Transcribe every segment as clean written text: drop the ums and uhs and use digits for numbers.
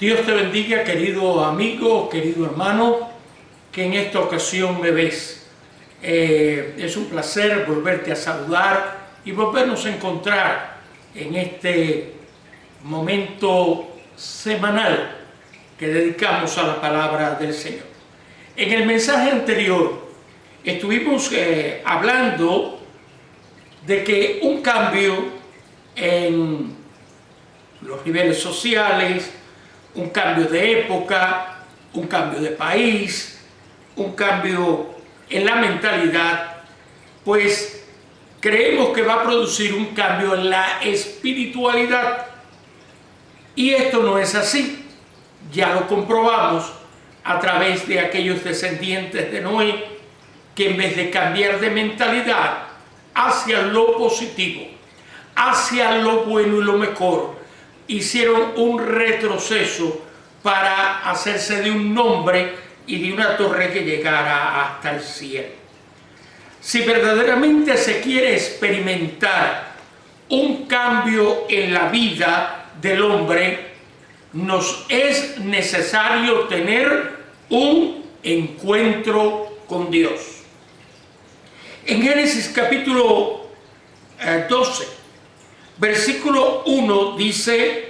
Dios te bendiga, querido amigo, querido hermano, que en esta ocasión me ves. Es un placer volverte a saludar y volvernos a encontrar en este momento semanal que dedicamos a la palabra del Señor. En el mensaje anterior estuvimos hablando de que un cambio en los niveles sociales, un cambio de época, un cambio de país, un cambio en la mentalidad, pues creemos que va a producir un cambio en la espiritualidad. Y esto no es así. Ya lo comprobamos a través de aquellos descendientes de Noé que en vez de cambiar de mentalidad hacia lo positivo, hacia lo bueno y lo mejor, hicieron un retroceso para hacerse de un nombre y de una torre que llegara hasta el cielo. Si verdaderamente se quiere experimentar un cambio en la vida del hombre, nos es necesario tener un encuentro con Dios. En Génesis capítulo 12, versículo 1 dice: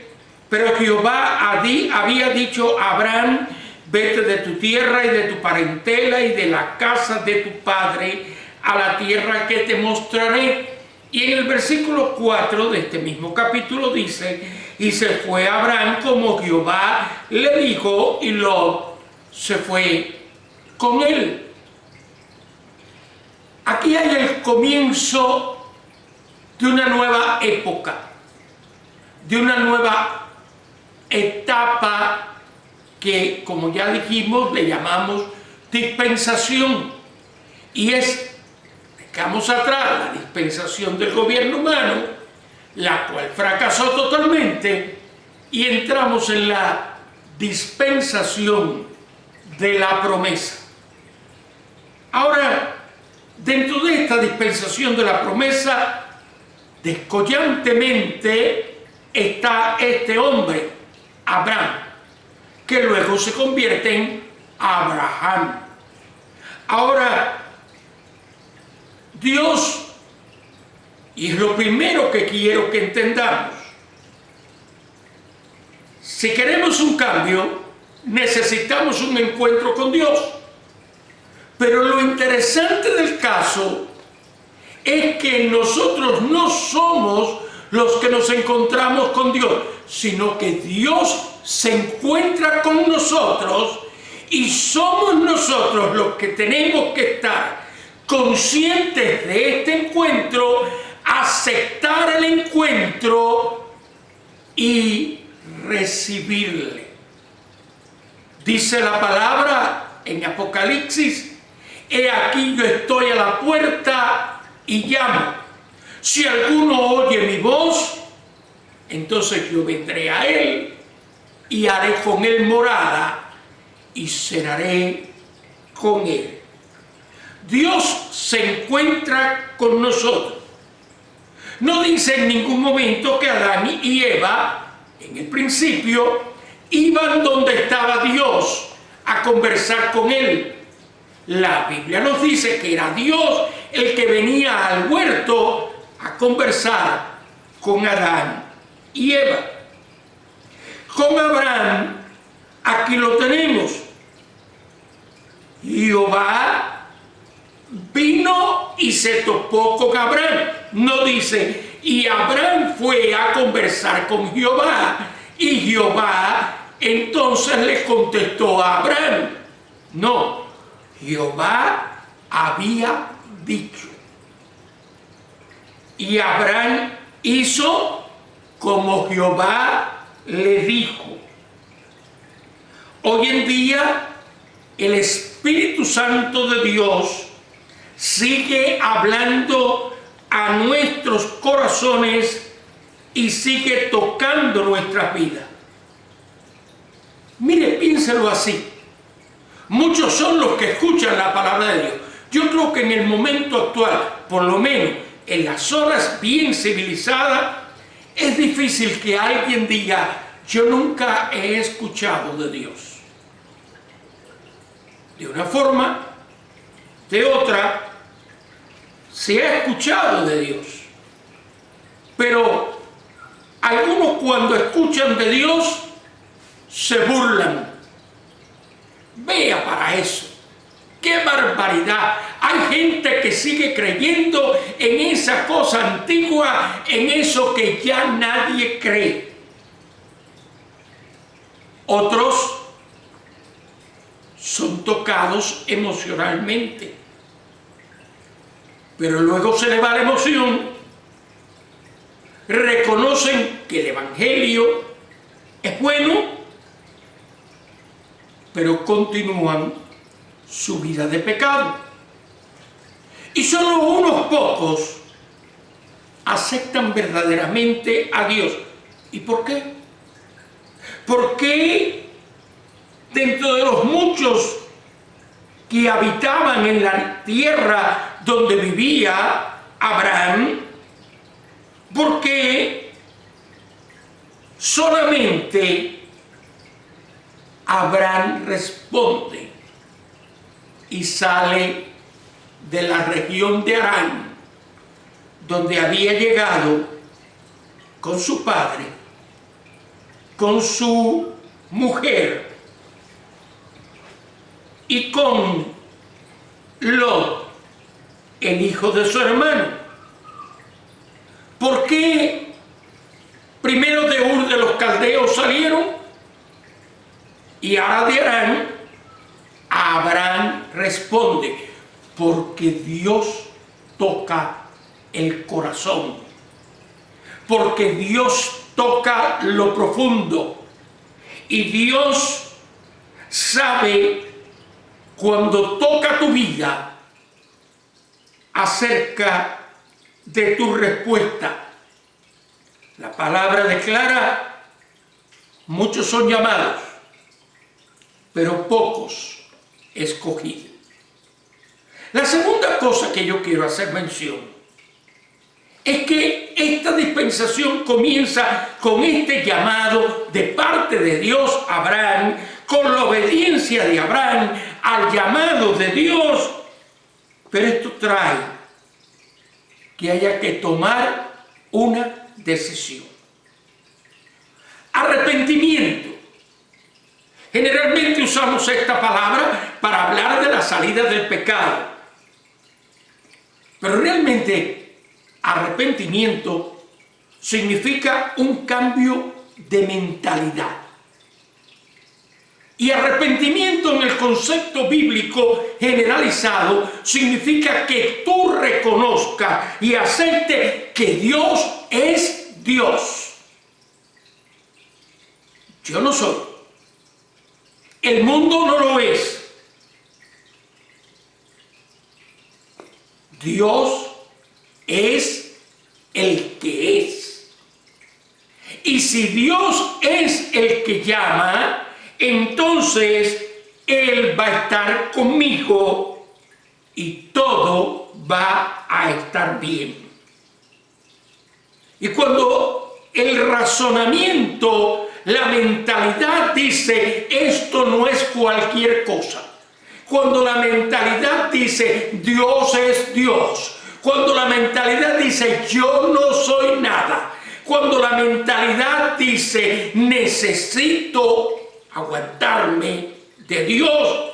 pero Jehová había dicho a Abraham, vete de tu tierra y de tu parentela y de la casa de tu padre a la tierra que te mostraré. Y en el versículo 4 de este mismo capítulo dice: y se fue Abraham como Jehová le dijo, y Lot se fue con él. Aquí hay el comienzo de una nueva época, de una nueva etapa que, como ya dijimos, le llamamos dispensación. Y dejamos atrás la dispensación del gobierno humano, la cual fracasó totalmente, y entramos en la dispensación de la promesa. Ahora, dentro de esta dispensación de la promesa, descollantemente está este hombre, Abraham, que luego se convierte en Abraham. Ahora, Dios, y es lo primero que quiero que entendamos, si queremos un cambio, necesitamos un encuentro con Dios. Pero lo interesante del caso es que nosotros no somos los que nos encontramos con Dios, sino que Dios se encuentra con nosotros y somos nosotros los que tenemos que estar conscientes de este encuentro, aceptar el encuentro y recibirle. Dice la palabra en Apocalipsis: he aquí yo estoy a la puerta y llamo. Si alguno oye mi voz, entonces yo vendré a él y haré con él morada y cenaré con él. Dios se encuentra con nosotros. No dice en ningún momento que Adán y Eva, en el principio, iban donde estaba Dios a conversar con él. La Biblia nos dice que era Dios el que venía al huerto a conversar con Adán y Eva. Con Abraham, aquí lo tenemos. Jehová vino y se topó con Abraham. No dice, y Abraham fue a conversar con Jehová, y Jehová entonces le contestó a Abraham. No, Jehová había dicho. Y Abraham hizo como Jehová le dijo. Hoy en día, el Espíritu Santo de Dios sigue hablando a nuestros corazones y sigue tocando nuestras vidas. Mire, piénselo así. Muchos son los que escuchan la palabra de Dios. Yo creo que en el momento actual, por lo menos en las zonas bien civilizadas, es difícil que alguien diga: yo nunca he escuchado de Dios. De una forma, de otra, se ha escuchado de Dios. Pero algunos cuando escuchan de Dios, se burlan. Vea para eso. ¡Qué barbaridad! Hay gente que sigue creyendo en esa cosa antigua, en eso que ya nadie cree. Otros son tocados emocionalmente. Pero luego se les va la emoción, reconocen que el Evangelio es bueno, pero continúan su vida de pecado. Y solo unos pocos aceptan verdaderamente a Dios. ¿Y por qué? ¿Por qué dentro de los muchos que habitaban en la tierra donde vivía Abraham, por qué solamente Abraham responde y sale de la región de Harán, donde había llegado con su padre, con su mujer y con Lot, el hijo de su hermano? ¿Por qué primero de Ur de los Caldeos salieron y ahora de Harán? Abraham responde: porque Dios toca el corazón, porque Dios toca lo profundo, y Dios sabe cuando toca tu vida acerca de tu respuesta. La palabra declara: muchos son llamados, pero pocos escogidos. La segunda cosa que yo quiero hacer mención es que esta dispensación comienza con este llamado de parte de Dios a Abraham, con la obediencia de Abraham al llamado de Dios, pero esto trae que haya que tomar una decisión. Arrepentimiento. Generalmente usamos esta palabra para hablar de la salida del pecado, pero realmente arrepentimiento significa un cambio de mentalidad. Y arrepentimiento en el concepto bíblico generalizado significa que tú reconozcas y aceptes que Dios es Dios. Yo no soy. El mundo no lo es. Dios es el que es. Y si Dios es el que llama, entonces Él va a estar conmigo y todo va a estar bien. Y cuando el razonamiento, la mentalidad dice: esto no es cualquier cosa. Cuando la mentalidad dice: Dios es Dios. Cuando la mentalidad dice: yo no soy nada. Cuando la mentalidad dice: necesito aguantarme de Dios,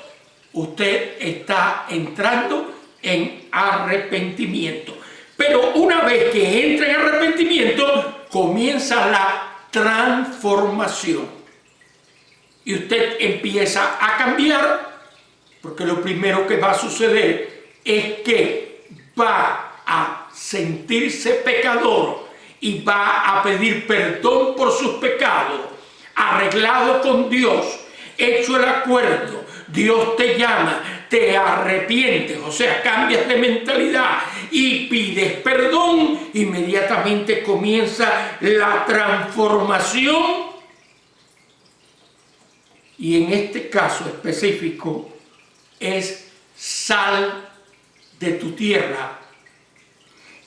usted está entrando en arrepentimiento. Pero una vez que entra en arrepentimiento, comienza la transformación. Y usted empieza a cambiar, porque lo primero que va a suceder es que va a sentirse pecador y va a pedir perdón por sus pecados, arreglado con Dios, hecho el acuerdo. Dios te llama, te arrepientes, o sea, cambias de mentalidad y pides perdón. Inmediatamente comienza la transformación. Y en este caso específico es: sal de tu tierra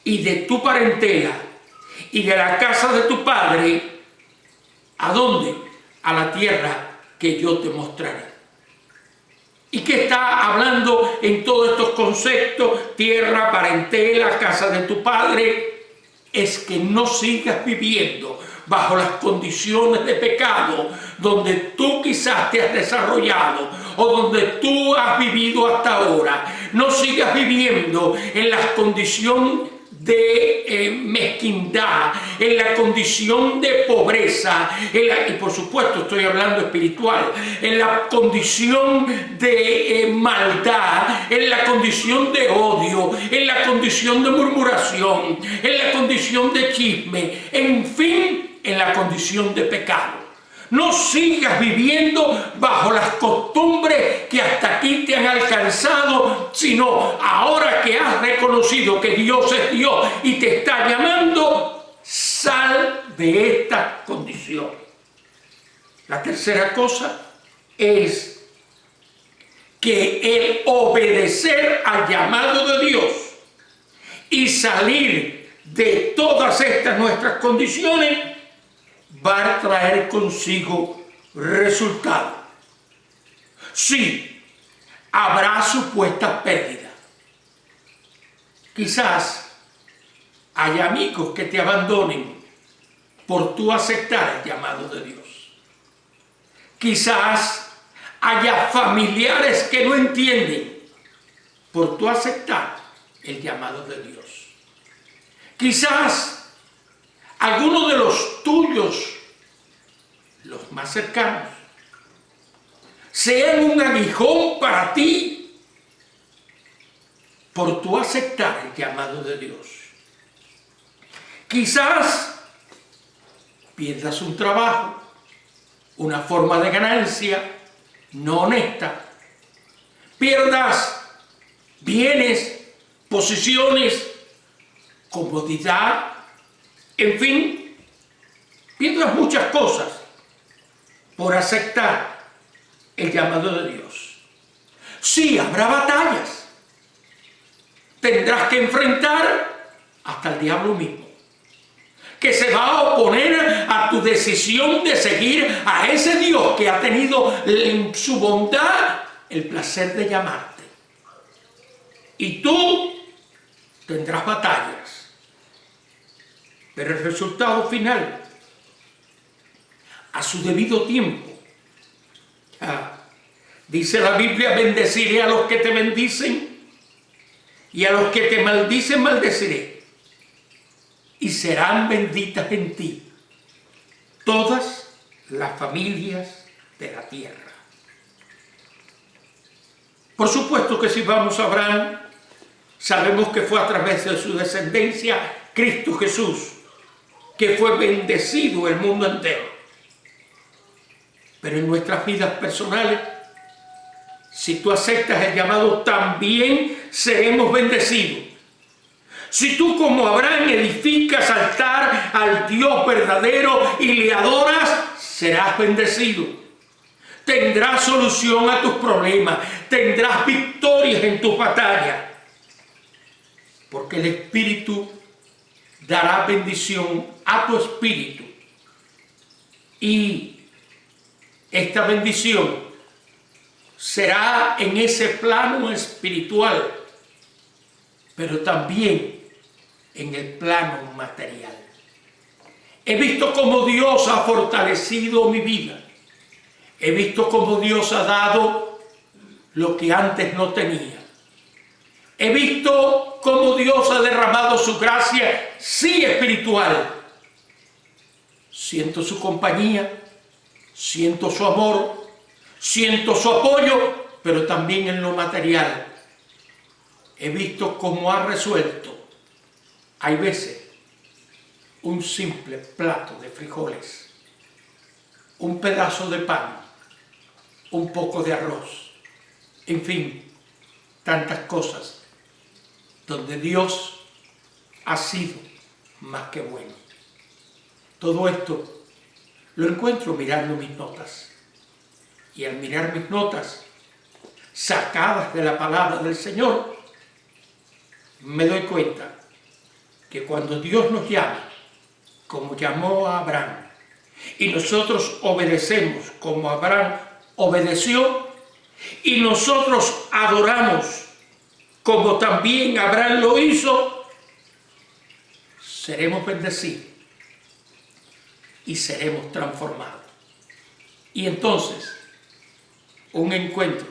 y de tu parentela y de la casa de tu padre ¿A dónde? A la tierra que yo te mostraré. ¿Y qué está hablando en todos estos conceptos? Tierra, parentela, casa de tu padre. Es que no sigas viviendo bajo las condiciones de pecado donde tú quizás te has desarrollado o donde tú has vivido hasta ahora. No sigas viviendo en la condición de mezquindad, en la condición de pobreza, y por supuesto estoy hablando espiritual, en la condición de maldad, en la condición de odio, en la condición de murmuración, en la condición de chisme, en fin, en la condición de pecado. No sigas viviendo bajo las costumbres que hasta aquí te han alcanzado, sino ahora que has reconocido que Dios es Dios y te está llamando, sal de esta condición. La tercera cosa es que el obedecer al llamado de Dios y salir de todas estas nuestras condiciones va a traer consigo resultados. Sí, habrá supuestas pérdidas. Quizás hay amigos que te abandonen por tú aceptar el llamado de Dios. Quizás haya familiares que no entienden por tú aceptar el llamado de Dios. Quizás algunos de los tuyos, los más cercanos, sean un aguijón para ti por tu aceptar el llamado de Dios. Quizás pierdas un trabajo, una forma de ganancia no honesta, pierdas bienes, posiciones, comodidad, en fin, pierdas muchas cosas por aceptar el llamado de Dios. Sí, habrá batallas. Tendrás que enfrentar hasta el diablo mismo, que se va a oponer a tu decisión de seguir a ese Dios que ha tenido en su bondad el placer de llamarte. Y tú tendrás batallas. Pero el resultado final, a su debido tiempo, dice la Biblia, bendeciré a los que te bendicen y a los que te maldicen maldeciré. Y serán benditas en ti todas las familias de la tierra. Por supuesto que si vamos a Abraham, sabemos que fue a través de su descendencia Cristo Jesús que fue bendecido el mundo entero. Pero en nuestras vidas personales, si tú aceptas el llamado, también seremos bendecidos. Si tú como Abraham edificas altar al Dios verdadero y le adoras, serás bendecido. Tendrás solución a tus problemas, tendrás victorias en tus batallas. Porque el Espíritu dará bendición a tu espíritu. Y esta bendición será en ese plano espiritual, pero también en el plano material. He visto cómo Dios ha fortalecido mi vida. He visto cómo Dios ha dado lo que antes no tenía. He visto cómo Dios ha derramado su gracia, sí espiritual. Siento su compañía, siento su amor, siento su apoyo, pero también en lo material. He visto cómo ha resuelto, hay veces, un simple plato de frijoles, un pedazo de pan, un poco de arroz, en fin, tantas cosas donde Dios ha sido más que bueno. Todo esto lo encuentro mirando mis notas. Y al mirar mis notas, sacadas de la palabra del Señor, me doy cuenta que cuando Dios nos llama, como llamó a Abraham, y nosotros obedecemos como Abraham obedeció, y nosotros adoramos como también Abraham lo hizo, seremos bendecidos y seremos transformados. Y entonces, un encuentro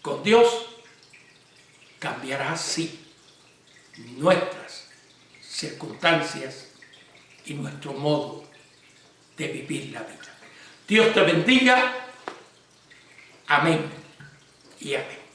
con Dios cambiará así nuestras circunstancias y nuestro modo de vivir la vida. Dios te bendiga. Amén y amén.